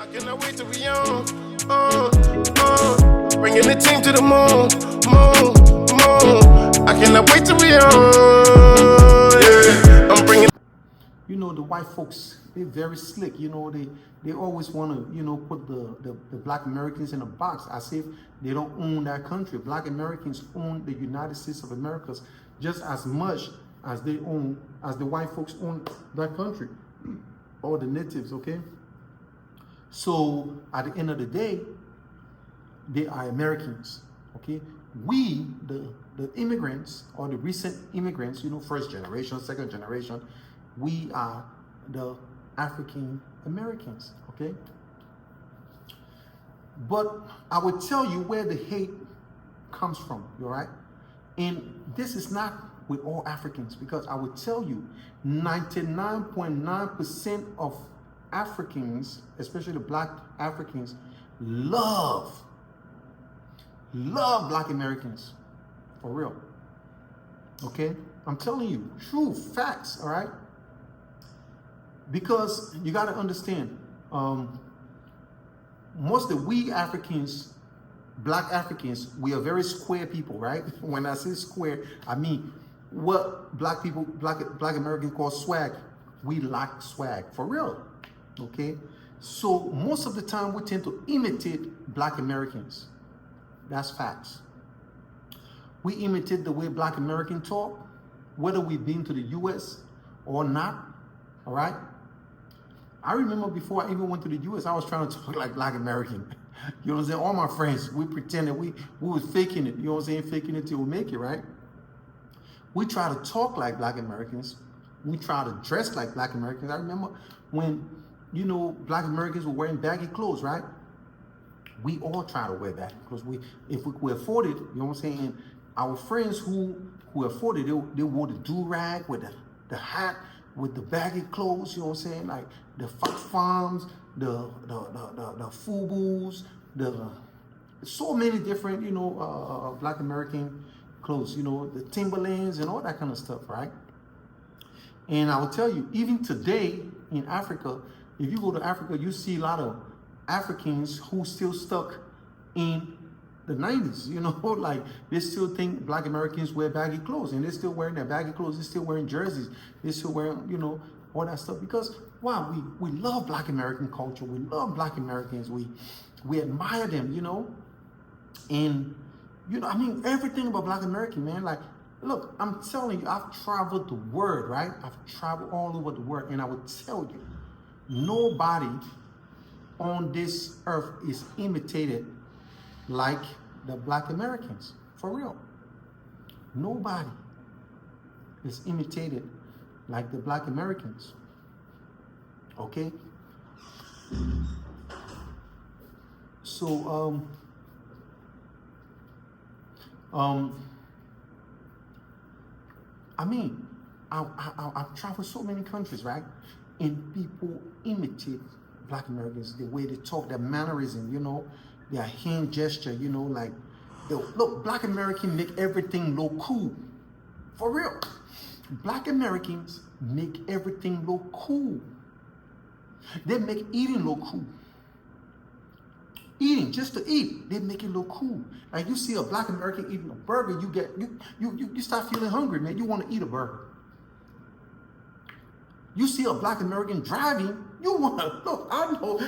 I cannot wait till we on. Bringing the team to the moon. I cannot wait till we on. Yeah, I'm bringing. You know, the white folks, they're very slick. You know, they always want to, you know, put the black Americans in a box as if they don't own that country. Black Americans own the United States of America just as much as the white folks own that country, or the natives, okay? So at the end of the day, they are Americans, okay? We, the immigrants, or the recent immigrants, you know, first generation, second generation, we are the African Americans, okay? But I would tell you where the hate comes from, all right? And this is not with all Africans, because I would tell you 99.9% of Africans, especially the black Africans, love black Americans, for real, okay? I'm telling you, true facts, all right? Because you got to understand, most of we Africans, black Africans, we are very square people, right? When I say square, I mean what black people, black Americans call swag. We lack swag, for real, okay? So most of the time we tend to imitate black Americans. That's facts. We imitate the way black Americans talk, whether we've been to the US or not, all right? I remember before I even went to the US, I was trying to talk like black American. You know what I'm saying? All my friends, we pretended we was faking it. You know what I'm saying? Faking it till we make it, right? We try to talk like black Americans. We try to dress like black Americans. I remember when, you know, black Americans were wearing baggy clothes, right? We all try to wear baggy clothes. If we could afford it, you know what I'm saying? And our friends who afford it, they wore the do-rag with the hat, with the baggy clothes, you know what I'm saying? Like the Fox Farms, the Fubus, so many different, you know, black American clothes, you know, the Timberlands and all that kind of stuff, right? And I will tell you, even today in Africa, if you go to Africa, you see a lot of Africans who still stuck in the 90s, you know, like they still think black Americans wear baggy clothes, and they're still wearing their baggy clothes, they're still wearing jerseys, they're still wearing, you know, all that stuff, because wow, we love black American culture, we love black Americans, we admire them, you know, and you know, I mean, everything about black American, man. Like, look, I'm telling you, I've traveled the world, right? I've traveled all over the world, and I would tell you, nobody on this earth is imitated like the black Americans, for real. Nobody is imitated like the black Americans, okay? So, I mean, I've traveled so many countries, right? And people imitate black Americans, the way they talk, their mannerism, you know, their hand gesture, you know, like, look, black Americans make everything look cool. For real. Black Americans make everything look cool. They make eating look cool. Eating, just to eat, they make it look cool. Like you see a black American eating a burger, you start feeling hungry, man. You want to eat a burger. You see a black American driving, you want to, look, I know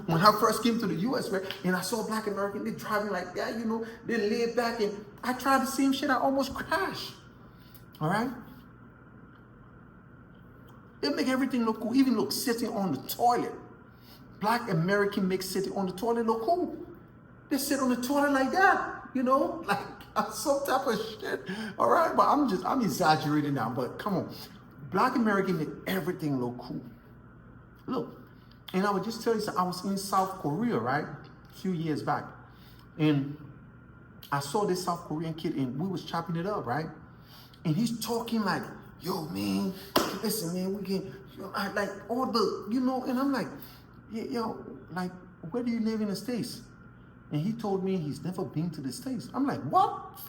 when I first came to the US, right, and I saw a black American, they driving like that, you know, they laid back, and I tried the same shit, I almost crashed, all right? They make everything look cool, even look sitting on the toilet. Black American make sitting on the toilet look cool. They sit on the toilet like that, you know, like some type of shit, all right? But I'm exaggerating now, but come on. Black American make everything look cool. Look, and I would just tell you, I was in South Korea, right, a few years back, and I saw this South Korean kid, and we was chopping it up, right? And he's talking like, yo, man, listen, man, we can, like all the, you know, and I'm like, yeah, yo, like, where do you live in the States? And he told me he's never been to the States. I'm like, what?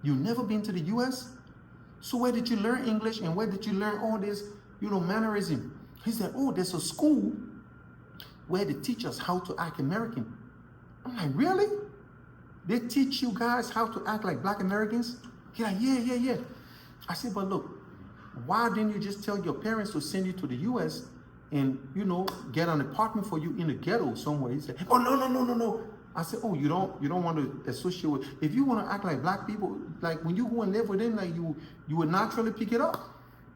You never been to the US? So where did you learn English, and where did you learn all this, you know, mannerism? He said, oh, there's a school where they teach us how to act American. I'm like, really? They teach you guys how to act like Black Americans? He's like, yeah. I said, but look, why didn't you just tell your parents to send you to the US and, you know, get an apartment for you in the ghetto somewhere? He said, oh, no. I said, oh, you don't want to associate with, if you want to act like Black people, like when you go and live with them, like you would naturally pick it up.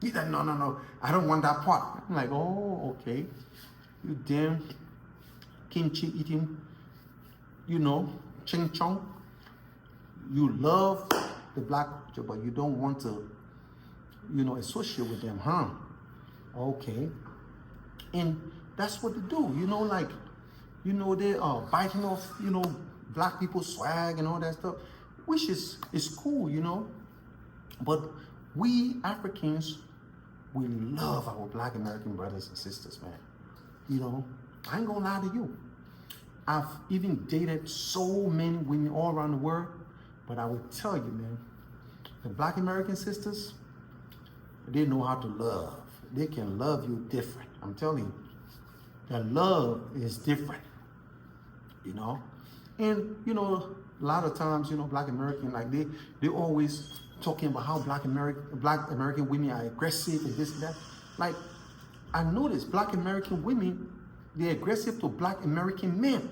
He's like, no, I don't want that part. I'm like, oh, okay. You damn kimchi eating, you know, ching chong. You love the Black culture, but you don't want to, you know, associate with them, huh? Okay. And that's what they do, you know, like, you know, they are biting off, you know, Black people's swag and all that stuff, which is cool, you know. But we Africans, we love our Black American brothers and sisters, man. You know, I ain't gonna lie to you. I've even dated so many women all around the world, but I will tell you, man, the Black American sisters, they know how to love. They can love you different. I'm telling you, their love is different, you know. And, you know, a lot of times, you know, Black American, like they always talking about how Black American women are aggressive and this and that. Like, I noticed Black American women, they're aggressive to Black American men.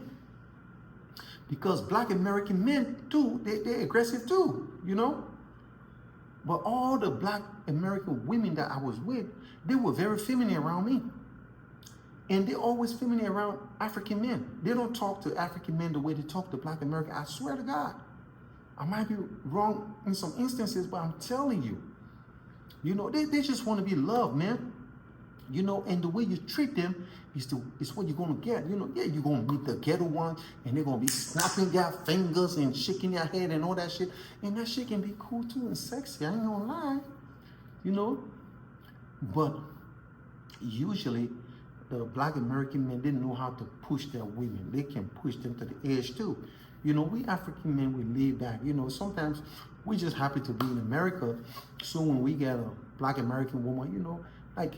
Because Black American men too, they're aggressive too, you know. But all the Black American women that I was with, they were very feminine around me. And they're always feminine around African men. They don't talk to African men the way they talk to Black American. I swear to God. I might be wrong in some instances, but I'm telling you, you know, they just want to be loved, man. You know, and the way you treat them is what you're going to get. You know, yeah, you're going to meet the ghetto ones, and they're going to be snapping their fingers and shaking their head and all that shit. And that shit can be cool too and sexy. I ain't going to lie. You know? But usually, the Black American men didn't know how to push their women. They can push them to the edge too. You know, we African men, we leave back. You know, sometimes we just happy to be in America. So when we get a Black American woman, you know, like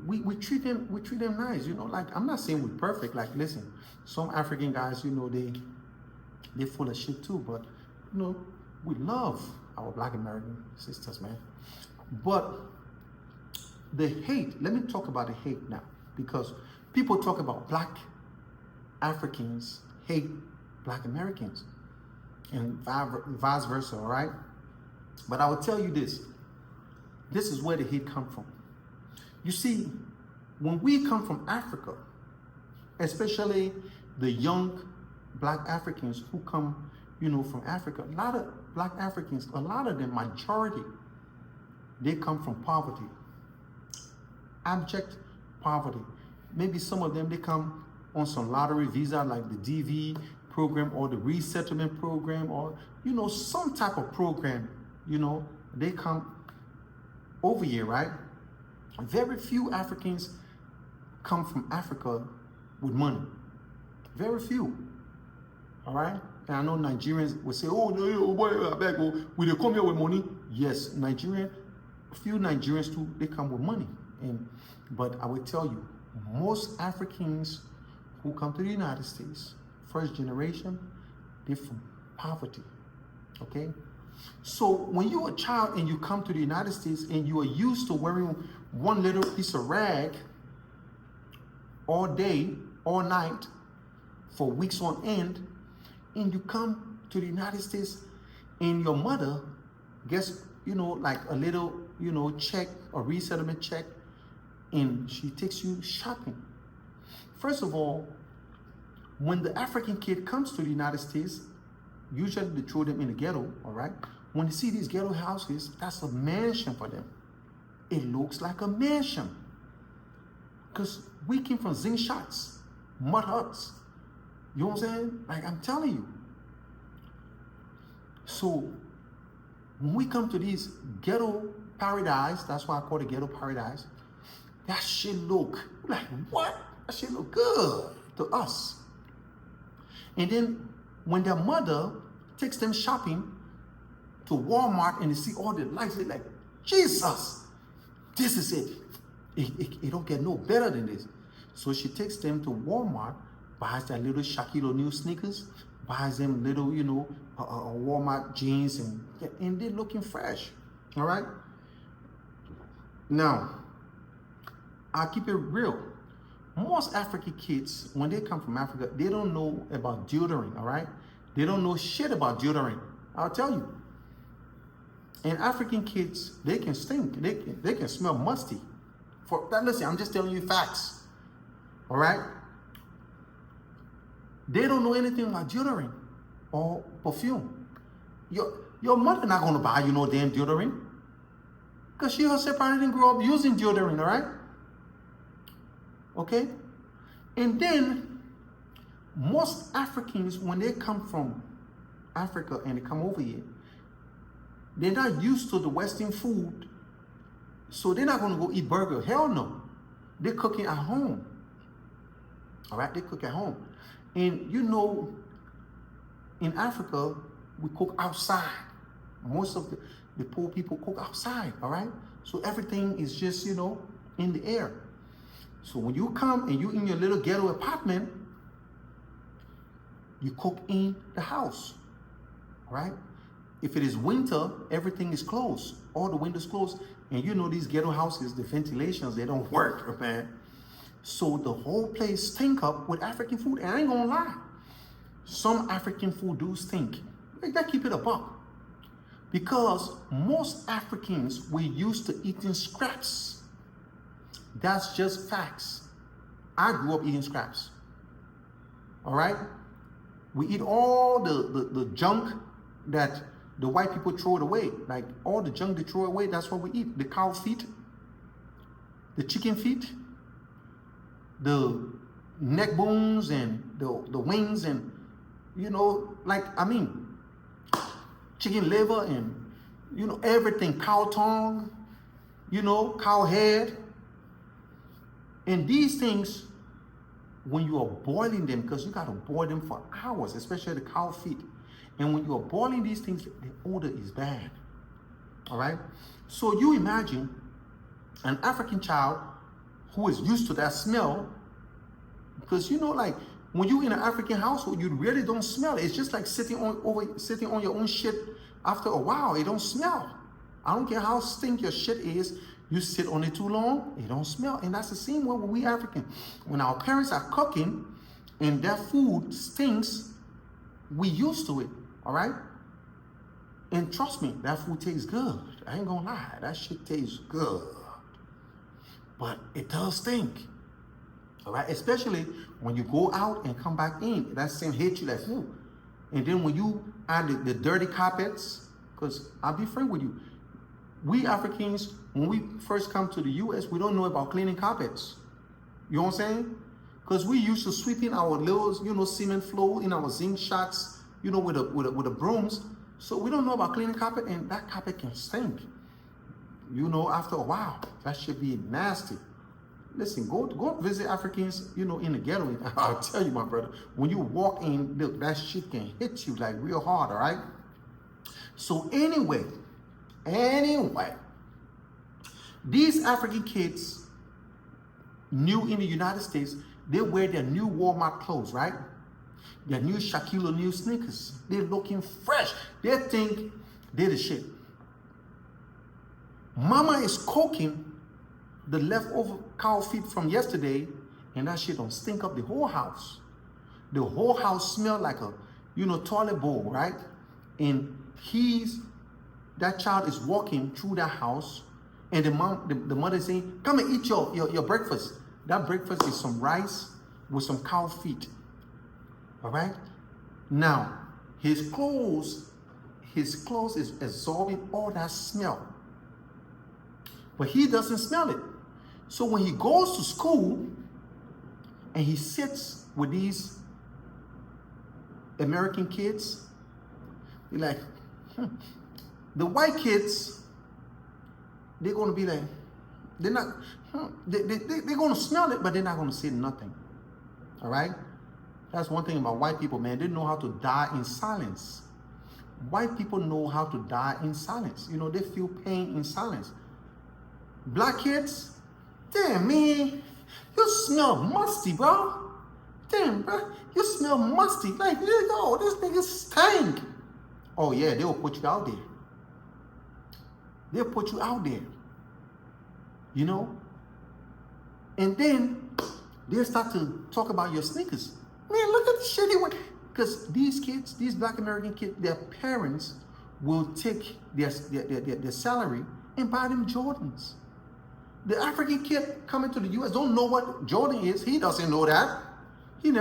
we treat them nice. You know, like I'm not saying we're perfect. Like, listen, some African guys, you know, they full of shit too. But you know, we love our Black American sisters, man. But the hate. Let me talk about the hate now. Because people talk about Black Africans hate Black Americans and vice versa, all right? But I will tell you this. This is where the hate comes from. You see, when we come from Africa, especially the young Black Africans who come, you know, from Africa, a lot of Black Africans, a lot of them, majority, they come from poverty. Abject poverty. Maybe some of them, they come on some lottery visa like the DV program or the resettlement program or, you know, some type of program, you know, they come over here, right? Very few Africans come from Africa with money. Very few, all right? And I know Nigerians will say, oh, no, boy, I beg, will they come here with money? Yes, few Nigerians too, they come with money. But I will tell you, most Africans who come to the United States, first generation, they're from poverty, okay? So when you're a child and you come to the United States and you are used to wearing one little piece of rag all day, all night, for weeks on end, and you come to the United States and your mother gets, you know, like a little, you know, check, a resettlement check, and she takes you shopping. First of all, when the African kid comes to the United States, usually they throw them in the ghetto, all right? When they see these ghetto houses, that's a mansion for them. It looks like a mansion. Because we came from zinc shots, mud huts. You know what I'm saying? Like, I'm telling you. So, when we come to these ghetto paradise, that's why I call it ghetto paradise, that shit look like, what? That shit look good to us. And then when their mother takes them shopping to Walmart and they see all the lights, they're like, Jesus, this is it. It don't get no better than this. So she takes them to Walmart, buys that little Shaquille O'Neal sneakers, buys them little, Walmart jeans, and they're looking fresh. All right. Now, I'll keep it real. Most African kids, when they come from Africa, they don't know about deodorant. All right. They don't know shit about deodorant. I'll tell you. And African kids, they can stink. They can smell musty. For that, listen, I'm just telling you facts. All right? They don't know anything about deodorant or perfume. Your mother not gonna buy you no damn deodorant. Because she herself probably didn't grow up using deodorant, all right? Okay? And then most Africans, when they come from Africa and they come over here, they're not used to the Western food, so they're not going to go eat burger. Hell no. They're cooking at home. All right? They cook at home. And in Africa, we cook outside. Most of the poor people cook outside, all right? So everything is just, in the air. So when you come and you're in your little ghetto apartment, you cook in the house, all right? If it is winter, everything is closed. All the windows closed. And these ghetto houses, the ventilations, they don't work, man. So the whole place stink up with African food. And I ain't gonna lie. Some African food do stink. They gotta keep it a buck. Because most Africans, we used to eating scraps. That's just facts. I grew up eating scraps. All right? We eat all the junk that the white people throw it away. Like all the junk they throw away, that's what we eat. The cow feet, the chicken feet, the neck bones and the wings and, chicken liver and, everything, cow tongue, cow head. And these things, when you are boiling them, because you got to boil them for hours, especially the cow feet. And when you are boiling these things, the odor is bad. All right? So you imagine an African child who is used to that smell, because when you're in an African household, you really don't smell it. It's just like sitting on your own shit. After a while, it don't smell. I don't care how stink your shit is. You sit on it too long, it don't smell. And that's the same way when we African. When our parents are cooking and their food stinks, we used to it. All right? And trust me, that food tastes good. I ain't gonna lie, that shit tastes good. But it does stink. All right? Especially when you go out and come back in. That same hit you like, ooh. And then when you add the dirty carpets, because I'll be frank with you, we Africans, when we first come to the US, we don't know about cleaning carpets. You know what I'm saying? Because we used to sweeping our little, cement floor in our zinc shots, with the brooms. So we don't know about cleaning carpet, and that carpet can stink. After a while, that should be nasty. Listen, go visit Africans, in the ghetto. I'll tell you, my brother, when you walk in, look, that shit can hit you like real hard, all right? So anyway, these African kids, new in the United States, they wear their new Walmart clothes, right? Their new Shaquille O'Neal sneakers. They're looking fresh. They think they're the shit. Mama is cooking the leftover cow feet from yesterday, and that shit don't stink up the whole house. The whole house smell like a, toilet bowl, right? And that child is walking through that house, and the mother is saying, come and eat your breakfast. That breakfast is some rice with some cow feet. All right? Now, his clothes is absorbing all that smell. But he doesn't smell it. So when he goes to school and he sits with these American kids, you're like, the white kids, they're going to be like, they're not, they're going to smell it, but they're not going to say nothing. All right? That's one thing about white people, man. They know how to die in silence. White people know how to die in silence. They feel pain in silence. Black kids, damn, man, You smell musty, bro. Damn, bro. You smell musty. Like, yo, this nigga stink. Oh, yeah, they'll put you out there. They'll put you out there. You know? And then they'll start to talk about your sneakers. Man, look at the shit he went. Because these kids, these Black American kids, their parents will take their salary and buy them Jordans. The African kid coming to the U.S. don't know what Jordan is. He doesn't know that. He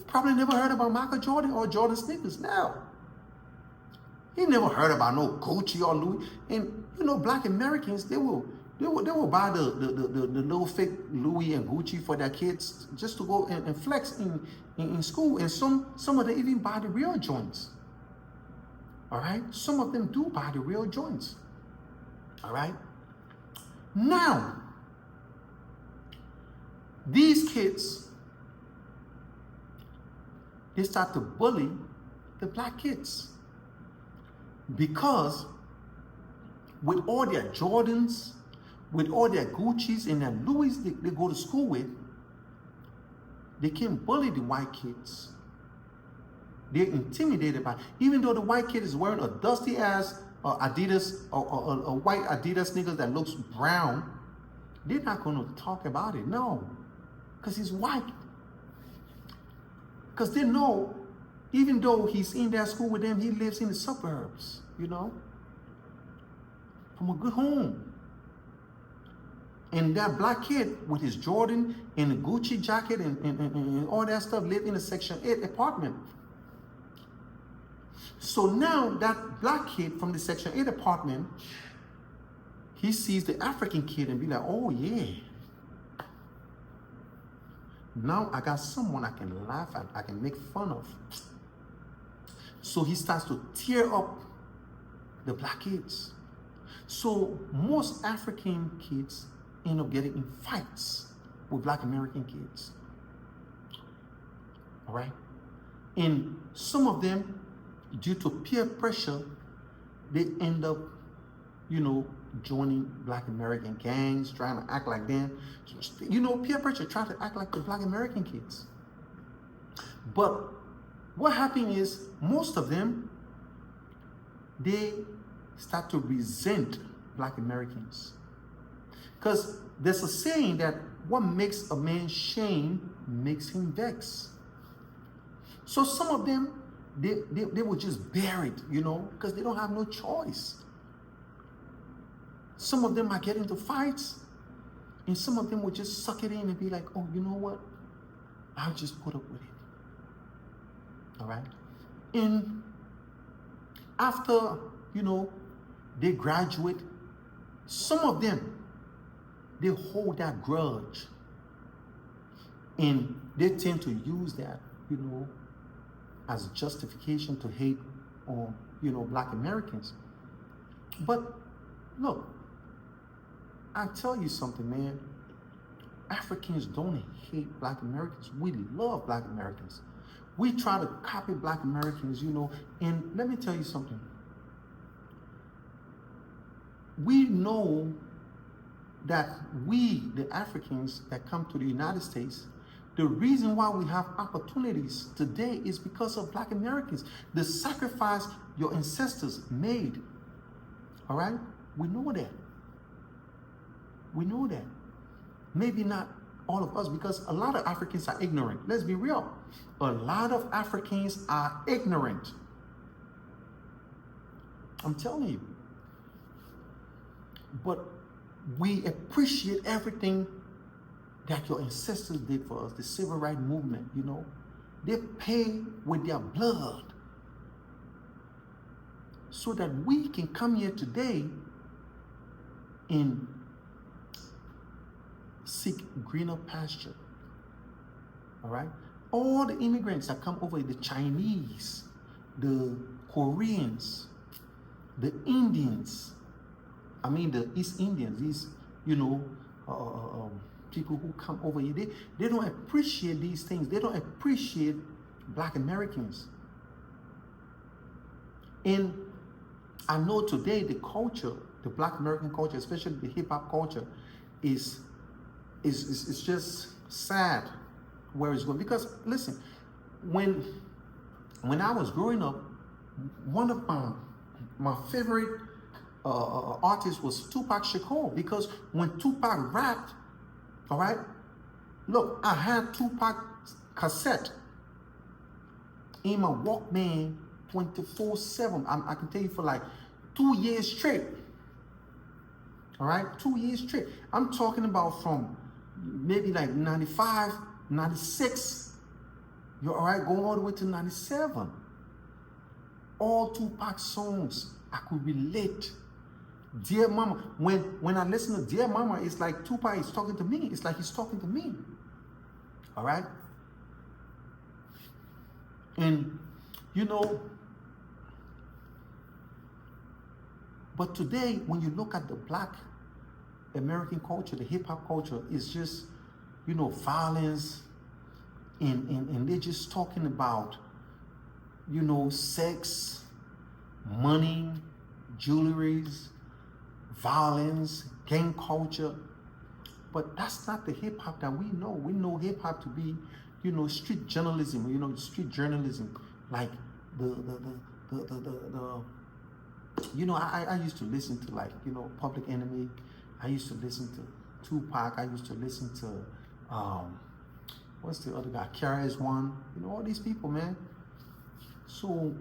probably never heard about Michael Jordan or Jordan sneakers now. He never heard about no Gucci or Louis. And you know, Black Americans, they will buy the little fake Louis and Gucci for their kids just to go and flex in school. And some of them even buy the real joints. All right? Some of them do buy the real joints. All right? Now, these kids, they start to bully the black kids. Because with all their Jordans, with all their Gucci's and their Louis they go to school with, they can bully the white kids. They're intimidated by, even though the white kid is wearing a dusty ass Adidas or a white Adidas sneakers that looks brown, they're not going to talk about it. No, because he's white. Because they know, even though he's in that school with them, he lives in the suburbs, you know, from a good home. And that black kid with his Jordan and the Gucci jacket and all that stuff lived in a Section 8 apartment. So now that black kid from the Section 8 apartment, he sees the African kid and be like, oh yeah. Now I got someone I can laugh at, I can make fun of. So he starts to tear up the black kids. So most African kids end up getting in fights with Black American kids. All right? And some of them, due to peer pressure, they end up, you know, joining Black American gangs, trying to act like them. You know, peer pressure, try to act like the Black American kids. But what happened is, most of them, they start to resent Black Americans. Because there's a saying that what makes a man shame makes him vex. So some of them, they will just bear it, you know, because they don't have no choice. Some of them might get into fights, and some of them will just suck it in and be like, oh, you know what? I'll just put up with it. All right? And after, you know, they graduate, some of them, they hold that grudge. And they tend to use that, you know, as justification to hate on, you know, Black Americans. But look, I tell you something, man. Africans don't hate Black Americans. We love Black Americans. We try to copy Black Americans, you know, and let me tell you something. We know that we, the Africans that come to the United States, the reason why we have opportunities today is because of Black Americans. The sacrifice your ancestors made. All right? We know that. We know that. Maybe not all of us, because a lot of Africans are ignorant. Let's be real. A lot of Africans are ignorant. I'm telling you. But we appreciate everything that your ancestors did for us, the civil rights movement, you know. They paid with their blood so that we can come here today and seek greener pasture. All right? All the immigrants that come over, the Chinese, the Koreans, the Indians, I mean the East Indians, these, you know, people who come over here, they don't appreciate these things. They don't appreciate Black Americans. And I know today the culture, the Black American culture, especially the hip hop culture, is it's just sad where it's going. Because listen, when I was growing up, one of my favorite artists was Tupac Shakur, because when Tupac rapped, all right, look, I had Tupac cassette in my Walkman 24/7. I can tell you for like 2 years straight. All right, 2 years straight. I'm talking about from maybe like 95, 96. You're all right, going all the way to 97. All Tupac songs I could relate. Dear Mama, when I listen to Dear Mama, it's like Tupac is talking to me. It's like he's talking to me. All right? And, you know, but today, when you look at the Black American culture, the hip hop culture, is just, you know, violence, and they're just talking about, you know, sex, money, jewelries, violence, gang culture. But that's not the hip hop that we know. We know hip hop to be, you know, street journalism. You know, street journalism, like the you know, I used to listen to, like, you know, Public Enemy. I used to listen to Tupac. I used to listen to what's the other guy? KRS-One. You know, all these people, man. So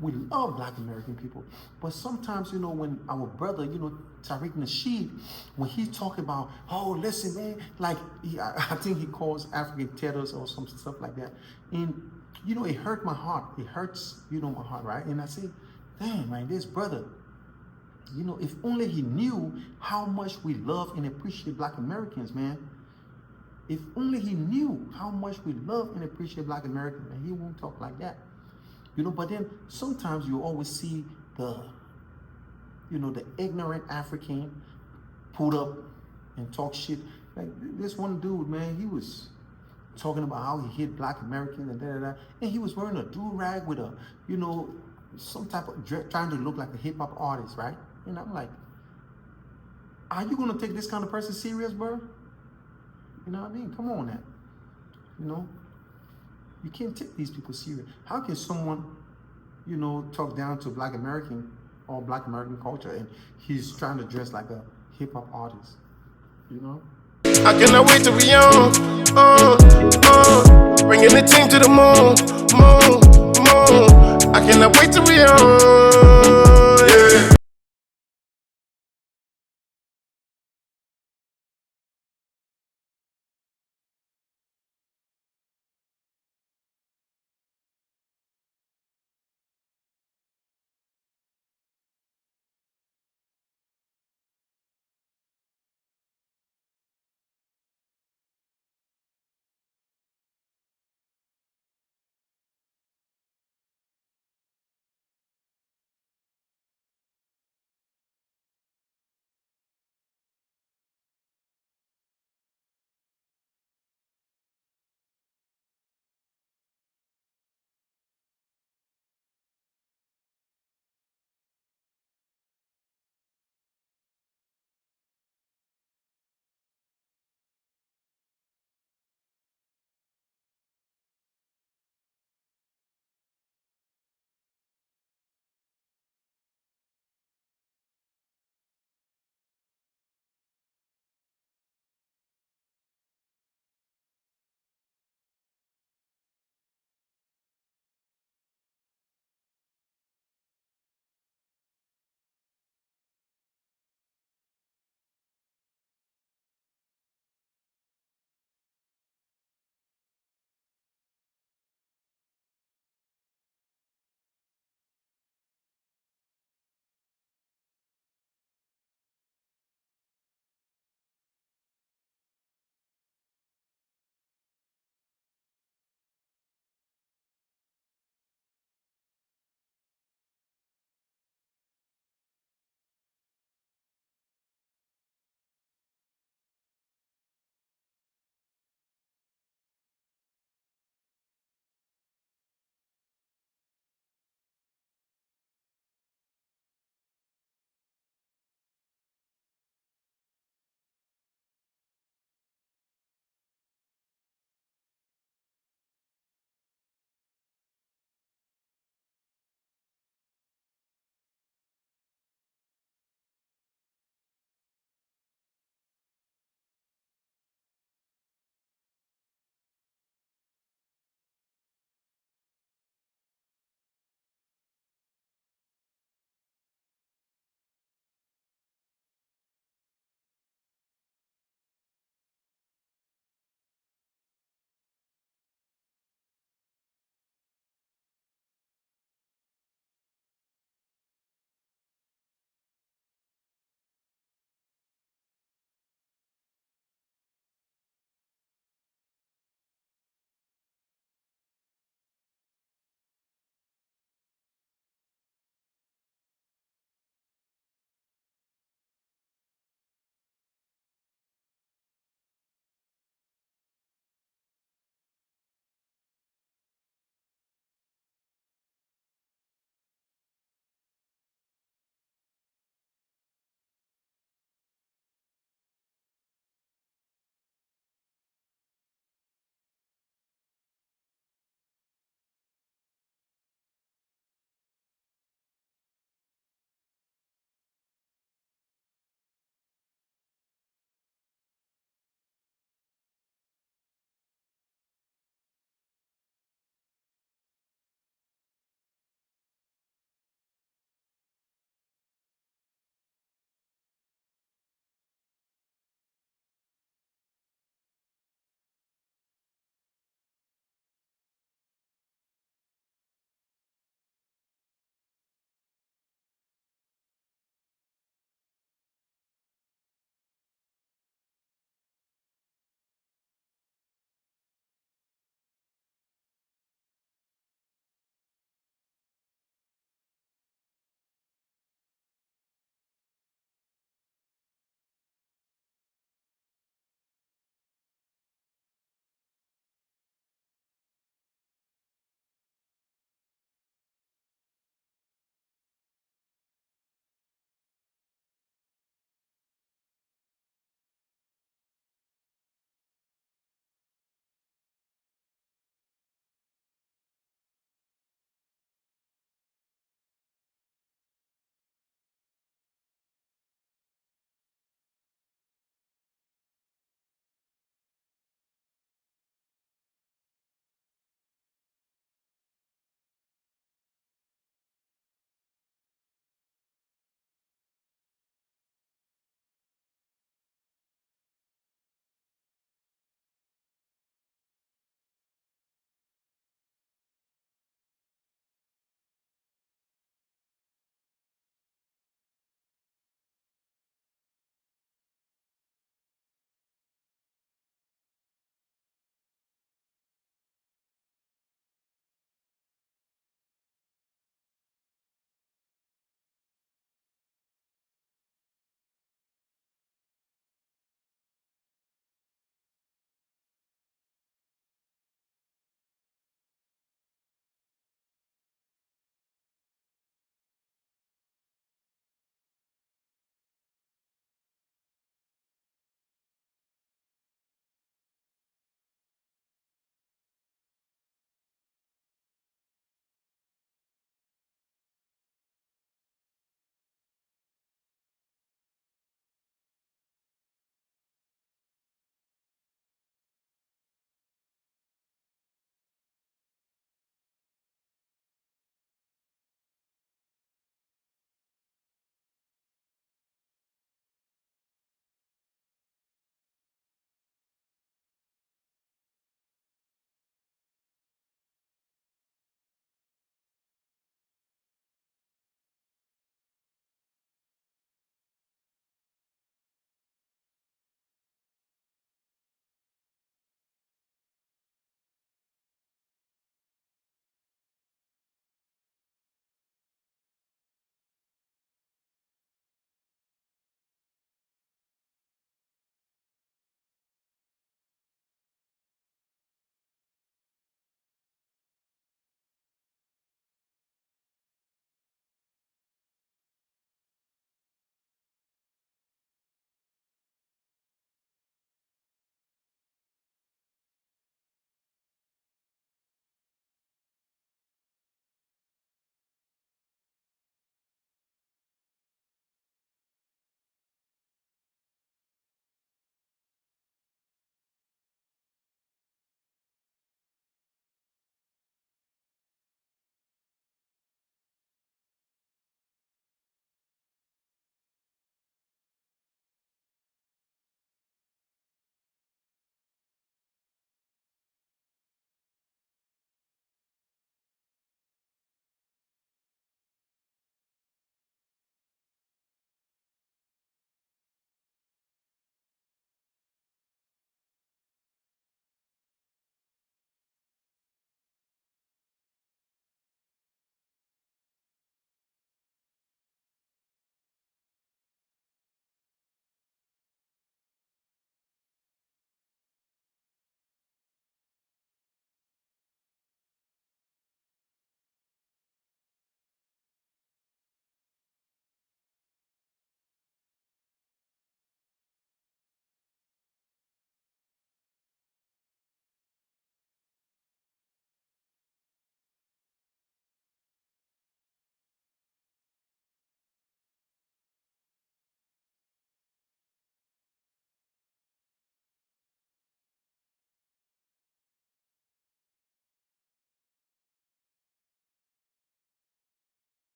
we love Black American people. But sometimes, you know, when our brother, you know, Tariq Nasheed, when he talk about, oh, listen, man, like, I think he calls African terrors or some stuff like that. And, you know, it hurt my heart. It hurts, you know, my heart, right? And I say, damn, man, this brother, you know, if only he knew how much we love and appreciate Black Americans, man. If only he knew how much we love and appreciate Black Americans, man, he won't talk like that. You know, but then sometimes you always see the, you know, the ignorant African put up and talk shit. Like this one dude, man, he was talking about how he hit Black Americans and da. And he was wearing a do-rag with a, you know, some type of, trying to look like a hip hop artist, right? And I'm like, are you gonna take this kind of person serious, bro? You know what I mean? Come on now. You know? You can't take these people serious. How can someone, you know, talk down to Black American or Black American culture, and he's trying to dress like a hip hop artist? You know? I cannot wait till we on. Bringing the team to the moon, moon. I cannot wait till we on. Yeah.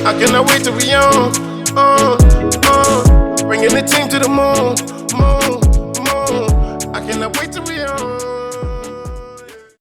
I cannot wait till we on. Bringing the team to the moon. I cannot wait till we on.